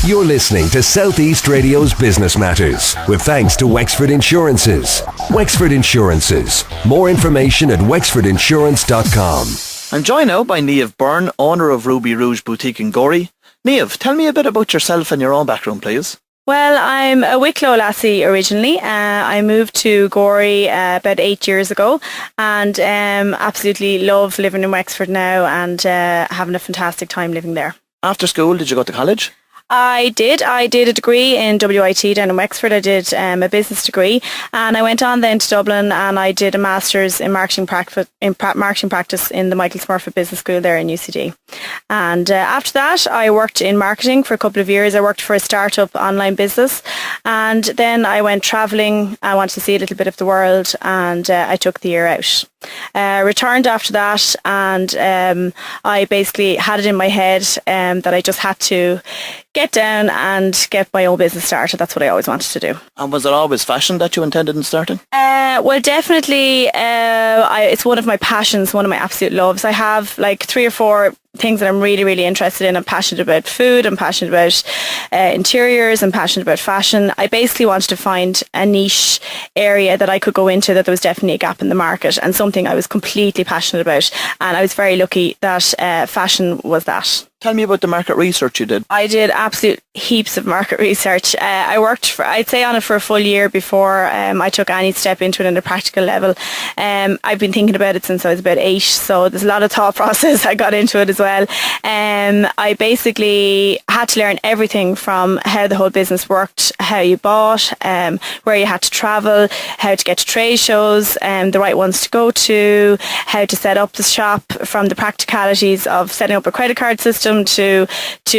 You're listening to Southeast Radio's Business Matters with thanks to Wexford Insurances. Wexford Insurances. More information at wexfordinsurance.com. I'm joined now by Niamh Byrne, owner of Ruby Rouge Boutique in Gorey. Niamh, tell me a bit about yourself and your own background, please. Well, I'm a Wicklow lassie originally. I moved to Gorey about 8 years ago and absolutely love living in Wexford now and having a fantastic time living there. After school, did you go to college? I did a degree in WIT down in Wexford. I did a business degree, and I went on then to Dublin and I did a master's in marketing practice in the Michael Smurfit Business School there in UCD. And after that, I worked in marketing for a couple of years. I worked for a startup online business, and then I went travelling. I wanted to see a little bit of the world, and I took the year out. Returned after that, and I basically had it in my head that I just had to get down and get my own business started. That's what I always wanted to do. And was it always fashion that you intended in starting? Well, definitely it's one of my passions, one of my absolute loves. I have like 3 or 4 things that I'm really, really interested in. I'm passionate about food, I'm passionate about interiors, I'm passionate about fashion. I basically wanted to find a niche area that I could go into that there was definitely a gap in the market and something I was completely passionate about. And I was very lucky that fashion was that. Tell me about the market research you did. I did absolute heaps of market research. I worked I'd say on it for a full year before I took any step into it on a practical level. I've been thinking about it since I was about 8, so there's a lot of thought process I got into it as well. I basically had to learn everything from how the whole business worked, how you bought, where you had to travel, how to get to trade shows, the right ones to go to, how to set up the shop, from the practicalities of setting up a credit card system to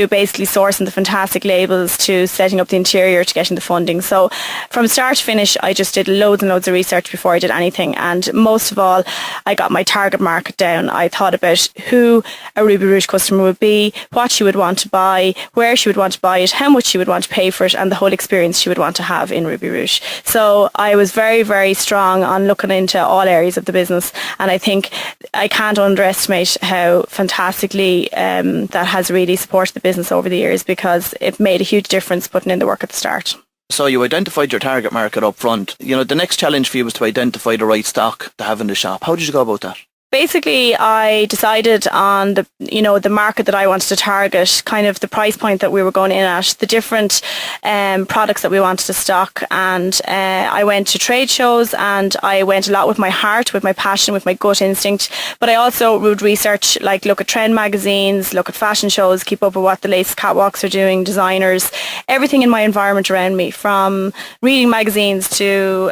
basically sourcing the fantastic labels, to setting up the interior, to getting the funding. So from start to finish, I just did loads and loads of research before I did anything. And most of all, I got my target market down. I thought about who a Ruby Rouge customer would be, what she would want to buy, where she would want to buy it, how much she would want to pay for it, and the whole experience she would want to have in Ruby Rouge. So I was very, very strong on looking into all areas of the business. And I think I can't underestimate how fantastically that has really supported the business over the years, because it made a huge difference putting in the work at the start. So you identified your target market up front. You know, the next challenge for you was to identify the right stock to have in the shop. How did you go about that? Basically, I decided on the market that I wanted to target, kind of the price point that we were going in at, the different products that we wanted to stock, and I went to trade shows, and I went a lot with my heart, with my passion, with my gut instinct. But I also would research, like look at trend magazines, look at fashion shows, keep up with what the latest catwalks are doing, designers, everything in my environment around me, from reading magazines to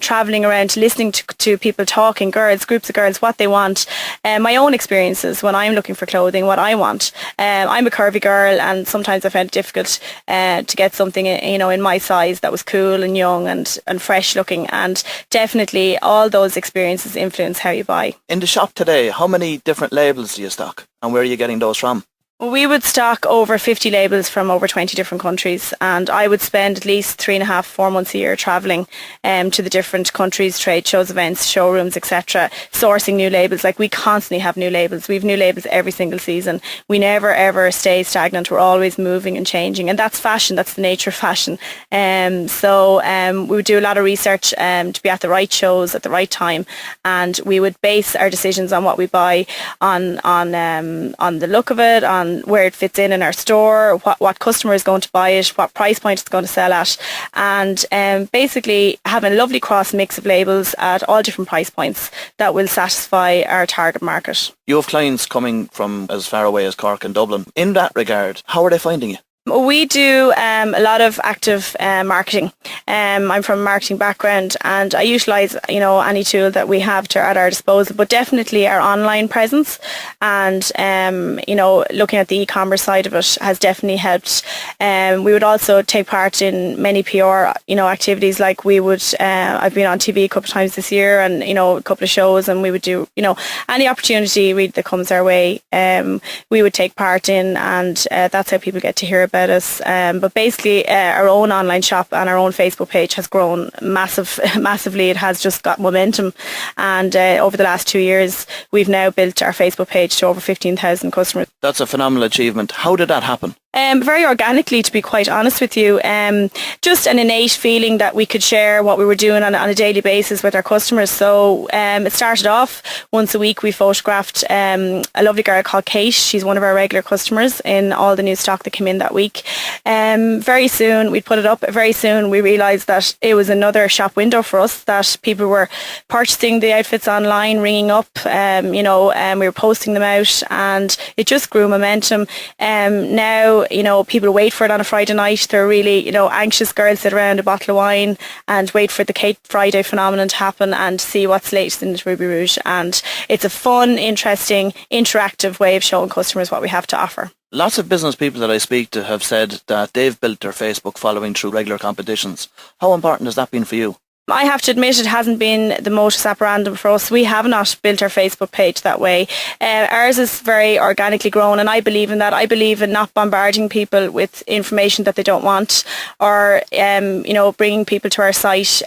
travelling around to listening to people talking, groups of girls, what they want, my own experiences when I'm looking for clothing, what I want. I'm a curvy girl, and sometimes I found it difficult to get something in my size that was cool and young and fresh looking, and definitely all those experiences influence how you buy. In the shop today, how many different labels do you stock, and where are you getting those from? We would stock over 50 labels from over 20 different countries, and I would spend at least 3.5, 4 months a year travelling to the different countries, trade shows, events, showrooms, etc., sourcing new labels. Like, we constantly have new labels. We have new labels every single season. We never ever stay stagnant. We're always moving and changing, and that's fashion. That's the nature of fashion. So we would do a lot of research to be at the right shows at the right time, and we would base our decisions on what we buy on the look of it, on where it fits in our store, what customer is going to buy it, what price point it's going to sell at, and basically having a lovely cross mix of labels at all different price points that will satisfy our target market. You have clients coming from as far away as Cork and Dublin. In that regard, how are they finding you? We do a lot of active marketing. I'm from a marketing background, and I utilise any tool that we have at our disposal, but definitely our online presence and looking at the e-commerce side of it has definitely helped. We would also take part in many PR activities, like we would I've been on TV a couple of times this year, and a couple of shows, and we would do any opportunity really that comes our way, we would take part in, and that's how people get to hear about us. But basically our own online shop and our own Facebook page has grown massively. It has just got momentum, and over the last 2 years we've now built our Facebook page to over 15,000 customers. That's a phenomenal achievement. How did that happen? Very organically, to be quite honest with you. Just an innate feeling that we could share what we were doing on a daily basis with our customers. So it started off once a week. We photographed a lovely girl called Kate. She's one of our regular customers in all the new stock that came in that week. Very soon we'd put it up. Very soon we realised that it was another shop window for us, that people were purchasing the outfits online, ringing up, we were posting them out, and it just grew momentum. Now, people wait for it on a Friday night. They're really, anxious. Girls sit around a bottle of wine and wait for the Kate Friday phenomenon to happen and see what's latest in the Ruby Rouge. And it's a fun, interesting, interactive way of showing customers what we have to offer. Lots of business people that I speak to have said that they've built their Facebook following through regular competitions. How important has that been for you? I have to admit it hasn't been the modus operandi for us. We have not built our Facebook page that way. Ours is very organically grown, and I believe in that. I believe in not bombarding people with information that they don't want, or bringing people to our site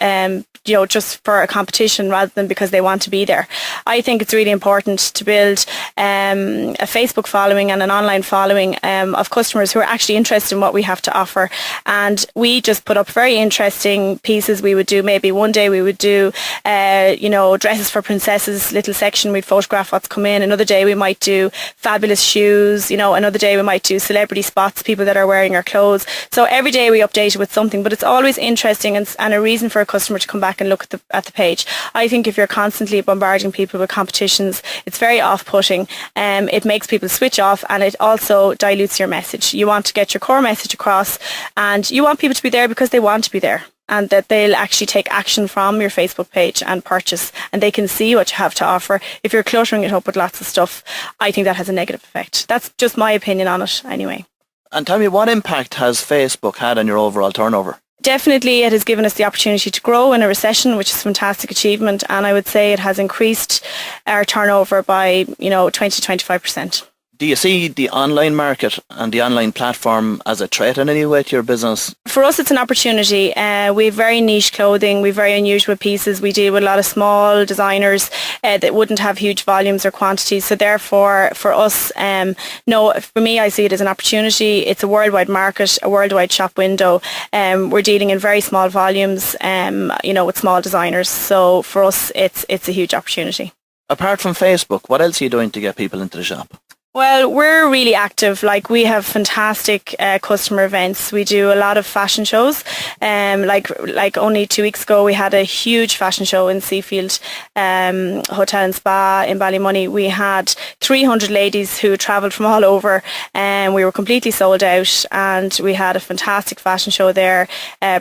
just for a competition rather than because they want to be there. I think it's really important to build a Facebook following and an online following of customers who are actually interested in what we have to offer. And we just put up very interesting pieces. We would do maybe one day we would do, dresses for princesses, little section. We'd photograph what's come in. Another day we might do fabulous shoes. Another day we might do celebrity spots, people that are wearing our clothes. So every day we update it with something, but it's always interesting and a reason for a customer to come back and look at the page. I think if you're constantly bombarding people with competitions, it's very off-putting. It makes people switch off, and it also dilutes your message. You want to get your core message across, and you want people to be there because they want to be there, and that they'll actually take action from your Facebook page and purchase, and they can see what you have to offer. If you're cluttering it up with lots of stuff, I think that has a negative effect. That's just my opinion on it anyway. And tell me, what impact has Facebook had on your overall turnover? Definitely it has given us the opportunity to grow in a recession, which is a fantastic achievement, and I would say it has increased our turnover by 20-25%. Do you see the online market and the online platform as a threat in any way to your business? For us, it's an opportunity. We have very niche clothing. We have very unusual pieces. We deal with a lot of small designers that wouldn't have huge volumes or quantities. So therefore, for us, for me, I see it as an opportunity. It's a worldwide market, a worldwide shop window. We're dealing in very small volumes, with small designers. So for us, it's a huge opportunity. Apart from Facebook, what else are you doing to get people into the shop? Well, we're really active. We have fantastic customer events. We do a lot of fashion shows. Like only 2 weeks ago, we had a huge fashion show in Seafield Hotel and Spa in Ballymoney. We had 300 ladies who travelled from all over, and we were completely sold out. And we had a fantastic fashion show there.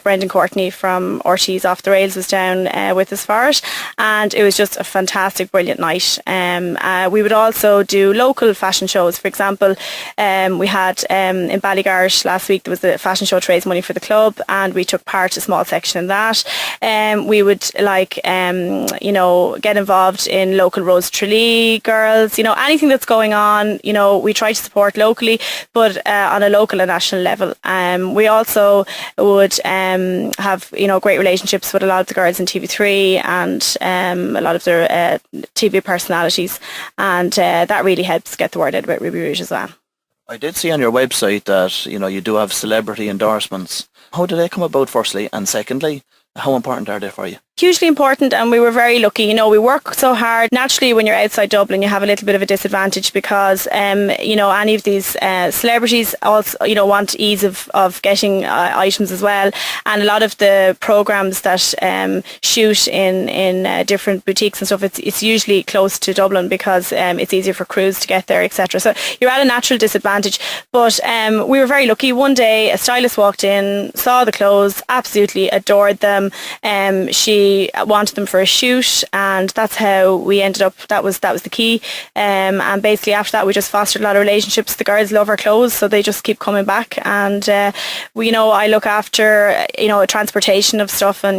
Brendan Courtney from Ortiz Off the Rails was down with us for it, and it was just a fantastic, brilliant night. We would also do local fashion shows. For example, we had in Ballygarge last week, there was a fashion show to raise money for the club, and we took part, a small section in that. We would get involved in local Rose Tralee girls, anything that's going on, we try to support locally, but on a local and national level. We also would have great relationships with a lot of the girls in TV3 and a lot of their TV personalities, and that really helps get the word out about Ruby Rouge as well. I did see on your website that you do have celebrity endorsements. How do they come about, firstly, and secondly, how important are they for you? Hugely important, and we were very lucky. We work so hard. Naturally, when you're outside Dublin, you have a little bit of a disadvantage because, any of these celebrities also, want ease of getting items as well. And a lot of the programs that shoot in different boutiques and stuff, it's usually close to Dublin because it's easier for crews to get there, etc. So you're at a natural disadvantage. But we were very lucky. One day, a stylist walked in, saw the clothes, absolutely adored them. She wanted them for a shoot, and that's how we ended up. That was the key. And basically after that, we just fostered a lot of relationships. The girls love our clothes, so they just keep coming back. And I look after transportation of stuff, and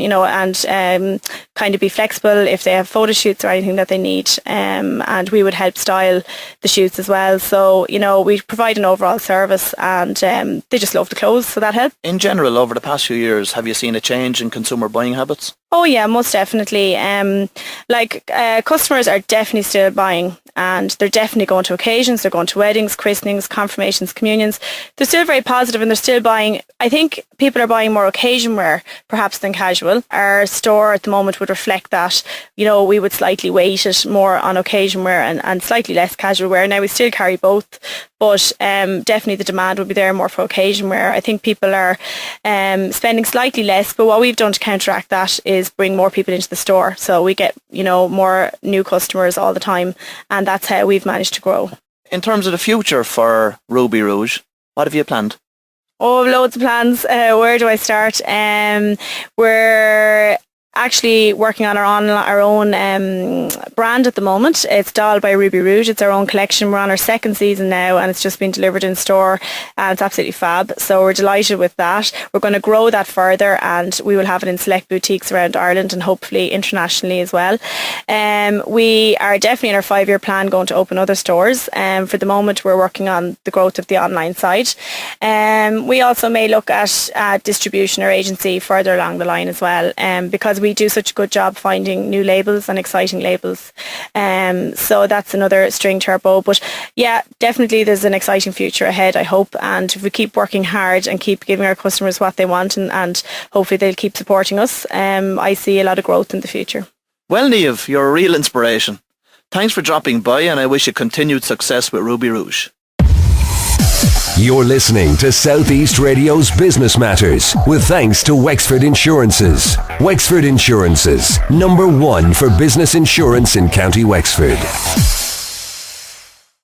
kind of be flexible if they have photo shoots or anything that they need. And we would help style the shoots as well. So we provide an overall service, and they just love the clothes, so that helped. In general, over the past few years, have you seen a change in consumer buying habits? Oh yeah, most definitely. Customers are definitely still buying, and they're definitely going to occasions. They're going to weddings, christenings, confirmations, communions. They're still very positive, and they're still buying. I think people are buying more occasion wear perhaps than casual. Our store at the moment would reflect that. We would slightly weight it more on occasion wear and slightly less casual wear. Now we still carry both, but definitely the demand would be there more for occasion wear. I think people are spending slightly less, but what we've done to counteract that is bring more people into the store. So we get, more new customers all the time, and that's how we've managed to grow. In terms of the future for Ruby Rouge, what have you planned? Oh, loads of plans. Where do I start? We're actually working on our own brand at the moment. It's Doll by Ruby Rouge. It's our own collection. We're on our second season now, and it's just been delivered in store, and it's absolutely fab. So we're delighted with that. We're going to grow that further, and we will have it in select boutiques around Ireland and hopefully internationally as well. We are definitely in our 5-year plan going to open other stores. For the moment, we're working on the growth of the online side. We also may look at distribution or agency further along the line as well, because we do such a good job finding new labels and exciting labels. So that's another string to our bow. But yeah, definitely there's an exciting future ahead, I hope. And if we keep working hard and keep giving our customers what they want, and hopefully they'll keep supporting us, I see a lot of growth in the future. Well, Niamh, you're a real inspiration. Thanks for dropping by, and I wish you continued success with Ruby Rouge. You're listening to Southeast Radio's Business Matters with thanks to Wexford Insurances. Wexford Insurances, #1 for business insurance in County Wexford.